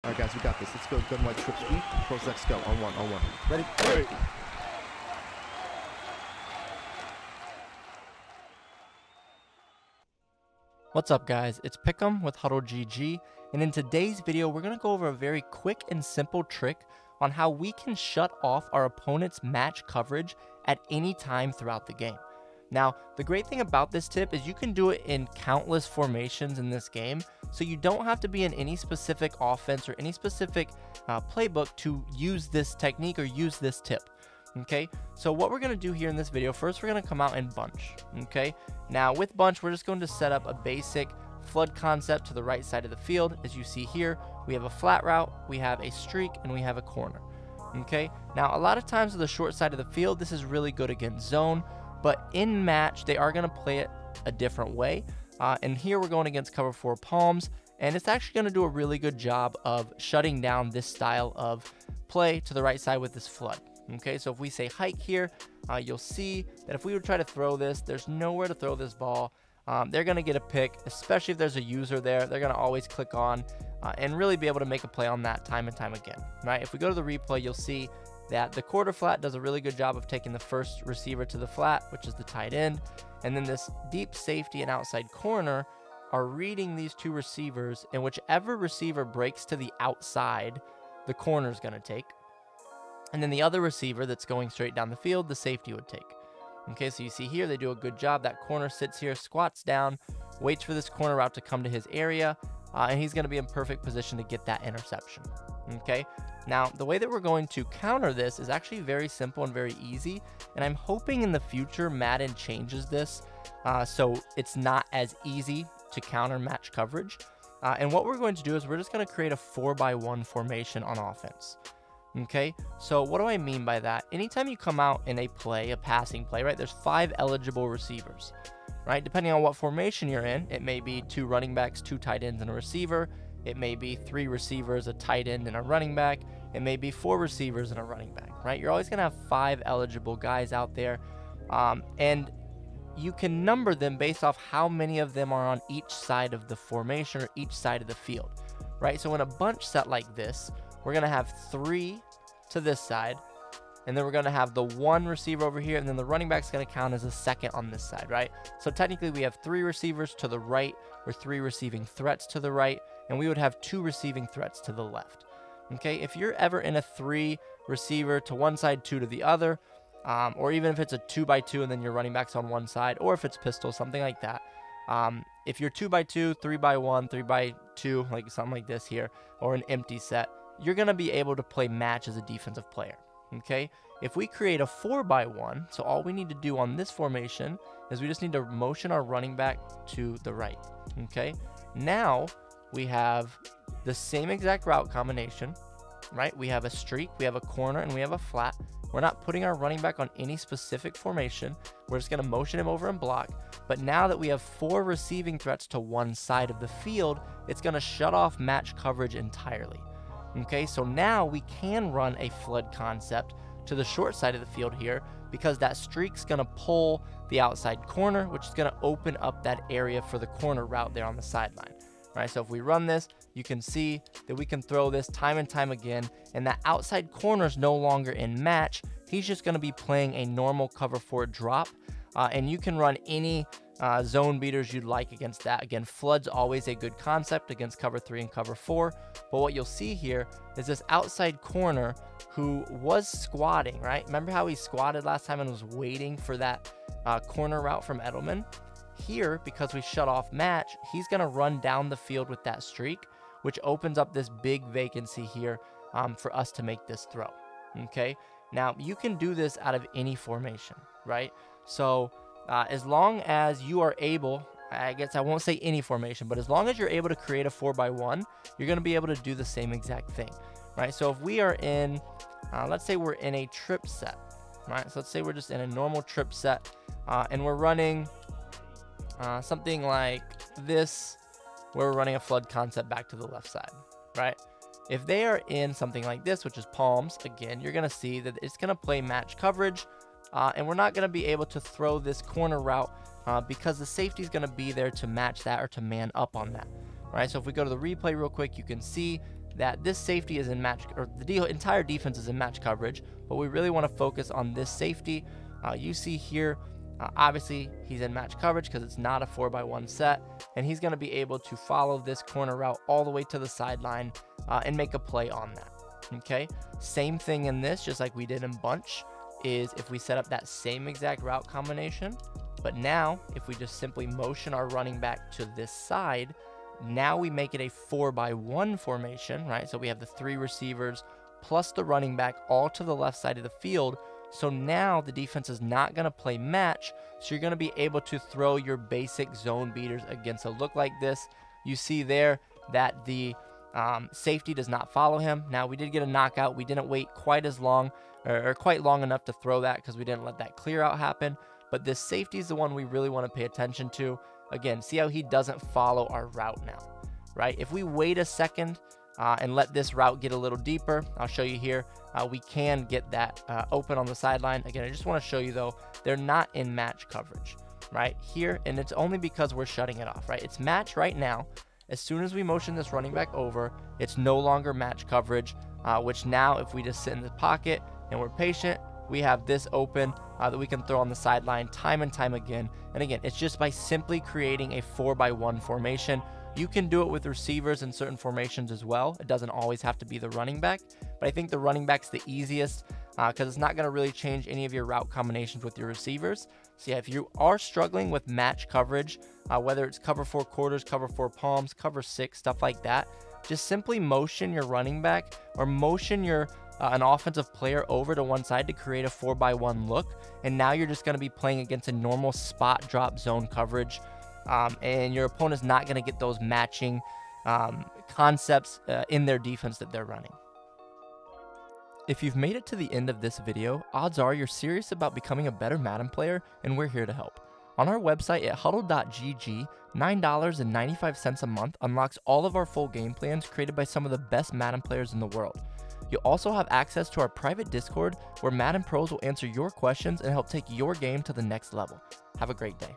All right, guys, we got this. Let's go. Gun white trip sweep. Pros X go. On one. Ready? Hey. What's up, guys? It's Pihcam with HuddleGG, and in today's video, we're going to go over a very quick and simple trick on how we can shut off our opponent's match coverage at any time throughout the game. Now, the great thing about this tip is you can do it in countless formations in this game, so you don't have to be in any specific offense or any specific playbook to use this technique or use this tip. Okay, so what we're going to do here in this video, first we're going to come out and bunch. Okay, now with bunch, we're just going to set up a basic flood concept to the right side of the field. As you see here, we have a flat route, we have a streak, and we have a corner. Okay, now a lot of times on the short side of the field, this is really good against zone, but in match, they are going to play it a different way. And here we're going against cover 4 palms, and it's actually going to do a really good job of shutting down this style of play to the right side with this flood. Okay, so if we say hike here, you'll see that if we would try to throw this, there's nowhere to throw this ball. They're going to get a pick, especially if there's a user there. They're going to always click on and really be able to make a play on that time and time again. Right? If we go to the replay, you'll see that the quarter flat does a really good job of taking the first receiver to the flat, which is the tight end. And then this deep safety and outside corner are reading these two receivers, and whichever receiver breaks to the outside, the corner is going to take. And then the other receiver that's going straight down the field, the safety would take. Okay, so you see here, they do a good job. That corner sits here, squats down, waits for this corner route to come to his area, and he's going to be in perfect position to get that interception. Okay, now the way that we're going to counter this is actually very simple and very easy, and I'm hoping in the future Madden changes this so it's not as easy to counter match coverage. And what we're going to do is we're just going to create a 4x1 formation on offense. Okay, so what do I mean by that? Anytime you come out in a play, a passing play, right, there's 5 eligible receivers, right? Depending on what formation you're in, it may be 2 running backs, 2 tight ends, and a receiver. It may be 3 receivers, a tight end, and a running back. It may be 4 receivers and a running back, right? You're always going to have 5 eligible guys out there, and you can number them based off how many of them are on each side of the formation or each side of the field, right? So in a bunch set like this, we're going to have 3 to this side, and then we're going to have the 1 receiver over here, and then the running back's going to count as a second on this side, right? So technically we have 3 receivers to the right, or 3 receiving threats to the right, and we would have 2 receiving threats to the left. Okay, if you're ever in a 3 receiver to one side, 2 to the other, or even if it's a 2x2 and then your running back's on one side, or if it's pistol, something like that. If you're 2x2, 3x1, 3x2, like something like this here, or an empty set, you're going to be able to play match as a defensive player. Okay, if we create a 4x1, so all we need to do on this formation is we just need to motion our running back to the right. Okay, now we have the same exact route combination, right? We have a streak, we have a corner, and we have a flat. We're not putting our running back on any specific formation. We're just going to motion him over and block. But now that we have 4 receiving threats to one side of the field, it's going to shut off match coverage entirely. Okay, so now we can run a flood concept to the short side of the field here, because that streak's going to pull the outside corner, which is going to open up that area for the corner route there on the sideline. Right, so if we run this, you can see that we can throw this time and time again, and that outside corner is no longer in match. He's just going to be playing a normal cover 4 drop, and you can run any zone beaters you'd like against that. Again, flood's always a good concept against cover 3 and cover 4, but what you'll see here is this outside corner who was squatting, right? Remember how he squatted last time and was waiting for that corner route from Edelman? Here, because we shut off match, he's going to run down the field with that streak, which opens up this big vacancy here for us to make this throw. Okay, now you can do this out of any formation, right? So as long as you are able, I guess I won't say any formation, but as long as you're able to create a 4x1, you're going to be able to do the same exact thing, right? So if we are in, let's say we're in a trip set, right? So let's say we're just in a normal trip set, and we're running something like this, where we're running a flood concept back to the left side, right? If they are in something like this, which is palms, again, you're going to see that it's going to play match coverage, and we're not going to be able to throw this corner route because the safety is going to be there to match that or to man up on that, right? So if we go to the replay real quick, you can see that this safety is in match, or the entire defense is in match coverage, but we really want to focus on this safety. You see here, obviously he's in match coverage because it's not a 4x1 set, and he's going to be able to follow this corner route all the way to the sideline and make a play on that. Okay, same thing in this, just like we did in bunch, is if we set up that same exact route combination, but now if we just simply motion our running back to this side, now we make it a 4x1 formation, right? So we have the 3 receivers plus the running back all to the left side of the field. So now the defense is not going to play match, so you're going to be able to throw your basic zone beaters against a look like this. You see there that the safety does not follow him. Now we did get a knockout. We didn't wait quite as long or quite long enough to throw that because we didn't let that clear out happen. But this safety is the one we really want to pay attention to. Again, see how he doesn't follow our route now, right? If we wait a second and let this route get a little deeper, I'll show you here, we can get that open on the sideline. Again, I just want to show you though, they're not in match coverage, right? Here, and it's only because we're shutting it off, right? It's match right now. As soon as we motion this running back over, it's no longer match coverage, which now if we just sit in the pocket and we're patient, we have this open that we can throw on the sideline time and time again. And again, it's just by simply creating a 4x1 formation. You can do it with receivers in certain formations as well. It doesn't always have to be the running back, but I think the running back's the easiest because it's not going to really change any of your route combinations with your receivers. So yeah, if you are struggling with match coverage, whether it's cover 4 quarters, cover 4 palms, cover 6, stuff like that, just simply motion your running back or motion your an offensive player over to one side to create a 4x1 look, and now you're just going to be playing against a normal spot drop zone coverage, and your opponent's not going to get those matching concepts in their defense that they're running. If you've made it to the end of this video, odds are you're serious about becoming a better Madden player, and we're here to help. On our website at HuddleGG, $9.95 a month unlocks all of our full game plans created by some of the best Madden players in the world. You'll also have access to our private Discord where Madden pros will answer your questions and help take your game to the next level. Have a great day.